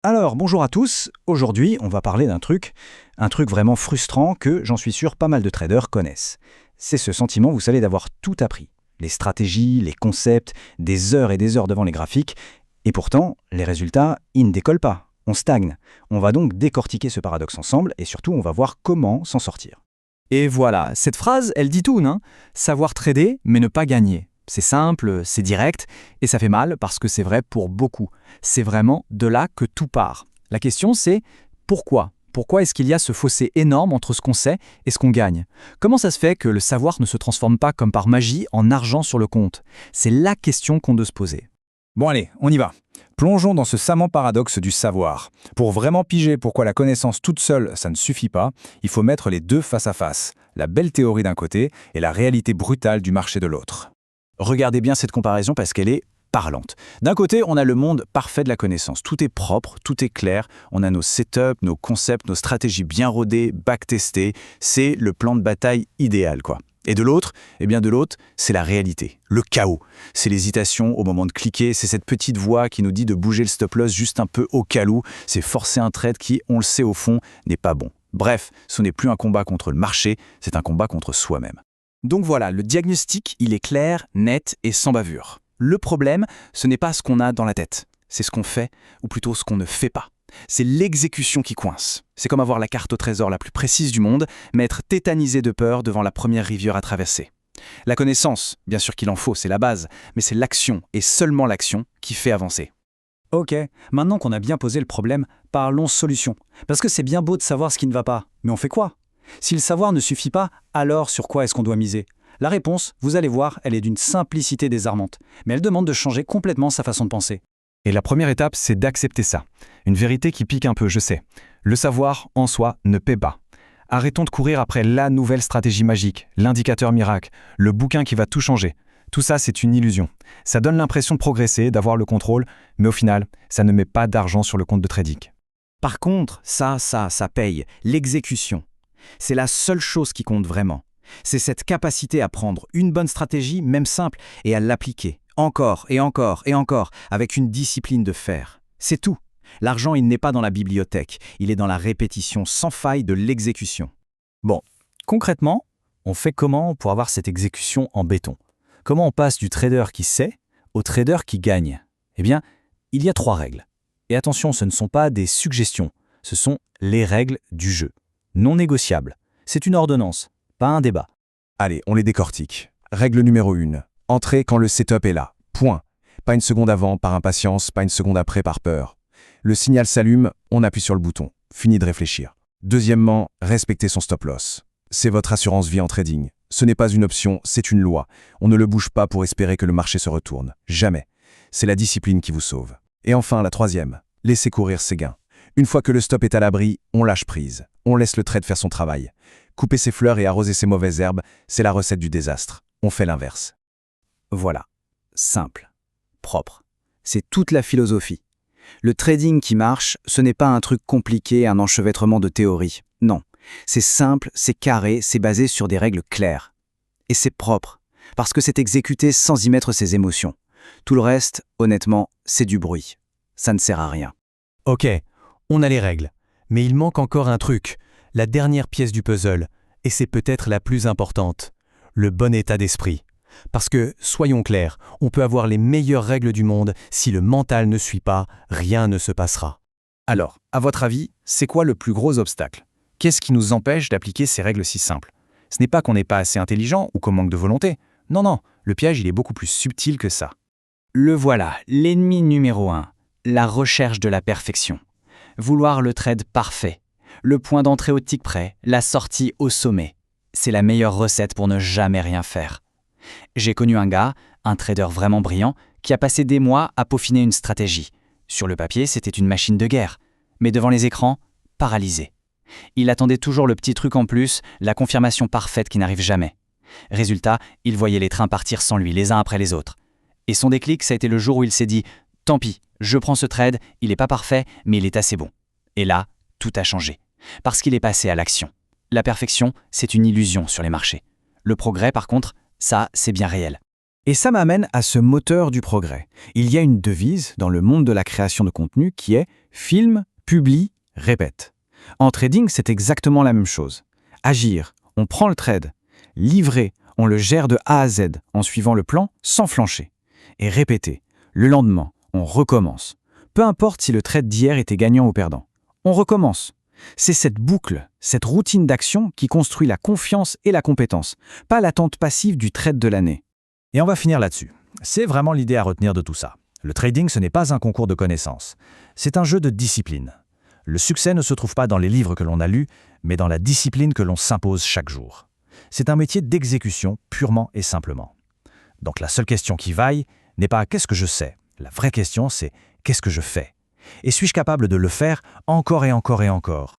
Alors, bonjour à tous. Aujourd'hui, on va parler un truc vraiment frustrant que, j'en suis sûr, pas mal de traders connaissent. C'est ce sentiment, vous savez, d'avoir tout appris. Les stratégies, les concepts, des heures et des heures devant les graphiques. Et pourtant, les résultats, ils ne décollent pas. On stagne. On va donc décortiquer ce paradoxe ensemble et surtout, on va voir comment s'en sortir. Et voilà, cette phrase, elle dit tout, non? Savoir trader, mais ne pas gagner. C'est simple, c'est direct, et ça fait mal parce que c'est vrai pour beaucoup. C'est vraiment de là que tout part. La question c'est pourquoi? Pourquoi est-ce qu'il y a ce fossé énorme entre ce qu'on sait et ce qu'on gagne? Comment ça se fait que le savoir ne se transforme pas comme par magie en argent sur le compte? C'est la question qu'on doit se poser. Bon allez, on y va. Plongeons dans ce savant paradoxe du savoir. Pour vraiment piger pourquoi la connaissance toute seule, ça ne suffit pas, il faut mettre les deux face à face. La belle théorie d'un côté et la réalité brutale du marché de l'autre. Regardez bien cette comparaison parce qu'elle est parlante. D'un côté, on a le monde parfait de la connaissance. Tout est propre, tout est clair. On a nos setups, nos concepts, nos stratégies bien rodées, backtestées. C'est le plan de bataille idéal, quoi. Et de l'autre, c'est la réalité, le chaos. C'est l'hésitation au moment de cliquer, c'est cette petite voix qui nous dit de bouger le stop-loss juste un peu au cas où. C'est forcer un trade qui, on le sait au fond, n'est pas bon. Bref, ce n'est plus un combat contre le marché, c'est un combat contre soi-même. Donc voilà, le diagnostic, il est clair, net et sans bavure. Le problème, ce n'est pas ce qu'on a dans la tête, c'est ce qu'on fait, ou plutôt ce qu'on ne fait pas. C'est l'exécution qui coince. C'est comme avoir la carte au trésor la plus précise du monde, mais être tétanisé de peur devant la première rivière à traverser. La connaissance, bien sûr qu'il en faut, c'est la base, mais c'est l'action, et seulement l'action, qui fait avancer. Ok, maintenant qu'on a bien posé le problème, parlons solution. Parce que c'est bien beau de savoir ce qui ne va pas, mais on fait quoi? Si le savoir ne suffit pas, alors sur quoi est-ce qu'on doit miser? La réponse, vous allez voir, elle est d'une simplicité désarmante, mais elle demande de changer complètement sa façon de penser. Et la première étape, c'est d'accepter ça. Une vérité qui pique un peu, je sais. Le savoir, en soi, ne paie pas. Arrêtons de courir après la nouvelle stratégie magique, l'indicateur miracle, le bouquin qui va tout changer. Tout ça, c'est une illusion. Ça donne l'impression de progresser, d'avoir le contrôle, mais au final, ça ne met pas d'argent sur le compte de trading. Par contre, ça paye, l'exécution. C'est la seule chose qui compte vraiment. C'est cette capacité à prendre une bonne stratégie, même simple, et à l'appliquer, encore et encore et encore, avec une discipline de fer. C'est tout. L'argent, il n'est pas dans la bibliothèque, il est dans la répétition sans faille de l'exécution. Bon, concrètement, on fait comment pour avoir cette exécution en béton? Comment on passe du trader qui sait au trader qui gagne? Eh bien, il y a 3 règles. Et attention, ce ne sont pas des suggestions, ce sont les règles du jeu. Non négociables. C'est une ordonnance, pas un débat. Allez, on les décortique. Règle numéro 1. Entrez quand le setup est là. Point. Pas une seconde avant par impatience, pas une seconde après par peur. Le signal s'allume, on appuie sur le bouton. Fini de réfléchir. Deuxièmement, respectez son stop-loss. C'est votre assurance vie en trading. Ce n'est pas une option, c'est une loi. On ne le bouge pas pour espérer que le marché se retourne. Jamais. C'est la discipline qui vous sauve. Et enfin, la troisième. Laissez courir ses gains. Une fois que le stop est à l'abri, on lâche prise. On laisse le trade faire son travail. Couper ses fleurs et arroser ses mauvaises herbes, c'est la recette du désastre. On fait l'inverse. Voilà. Simple. Propre. C'est toute la philosophie. Le trading qui marche, ce n'est pas un truc compliqué, un enchevêtrement de théories. Non. C'est simple, c'est carré, c'est basé sur des règles claires. Et c'est propre, parce que c'est exécuté sans y mettre ses émotions. Tout le reste, honnêtement, c'est du bruit. Ça ne sert à rien. Ok, on a les règles. Mais il manque encore un truc, la dernière pièce du puzzle, et c'est peut-être la plus importante, le bon état d'esprit. Parce que, soyons clairs, on peut avoir les meilleures règles du monde, si le mental ne suit pas, rien ne se passera. Alors, à votre avis, c'est quoi le plus gros obstacle? Qu'est-ce qui nous empêche d'appliquer ces règles si simples? Ce n'est pas qu'on n'est pas assez intelligent ou qu'on manque de volonté. Non, le piège, il est beaucoup plus subtil que ça. Le voilà, l'ennemi numéro 1, la recherche de la perfection. Vouloir le trade parfait, le point d'entrée au tick près, la sortie au sommet. C'est la meilleure recette pour ne jamais rien faire. J'ai connu un gars, un trader vraiment brillant, qui a passé des mois à peaufiner une stratégie. Sur le papier, c'était une machine de guerre, mais devant les écrans, paralysé. Il attendait toujours le petit truc en plus, la confirmation parfaite qui n'arrive jamais. Résultat, il voyait les trains partir sans lui, les uns après les autres. Et son déclic, ça a été le jour où il s'est dit « Tant pis, je prends ce trade, il n'est pas parfait, mais il est assez bon. » Et là, tout a changé. Parce qu'il est passé à l'action. La perfection, c'est une illusion sur les marchés. Le progrès, par contre, ça, c'est bien réel. Et ça m'amène à ce moteur du progrès. Il y a une devise dans le monde de la création de contenu qui est « filme, publie, répète ». En trading, c'est exactement la même chose. Agir, on prend le trade. Livrer, on le gère de A à Z en suivant le plan sans flancher. Et répéter, le lendemain, on recommence. Peu importe si le trade d'hier était gagnant ou perdant. On recommence. C'est cette boucle, cette routine d'action qui construit la confiance et la compétence, pas l'attente passive du trade de l'année. Et on va finir là-dessus. C'est vraiment l'idée à retenir de tout ça. Le trading, ce n'est pas un concours de connaissances. C'est un jeu de discipline. Le succès ne se trouve pas dans les livres que l'on a lus, mais dans la discipline que l'on s'impose chaque jour. C'est un métier d'exécution purement et simplement. Donc la seule question qui vaille n'est pas « qu'est-ce que je sais ?». La vraie question, c'est « qu'est-ce que je fais ?» Et suis-je capable de le faire encore et encore et encore ?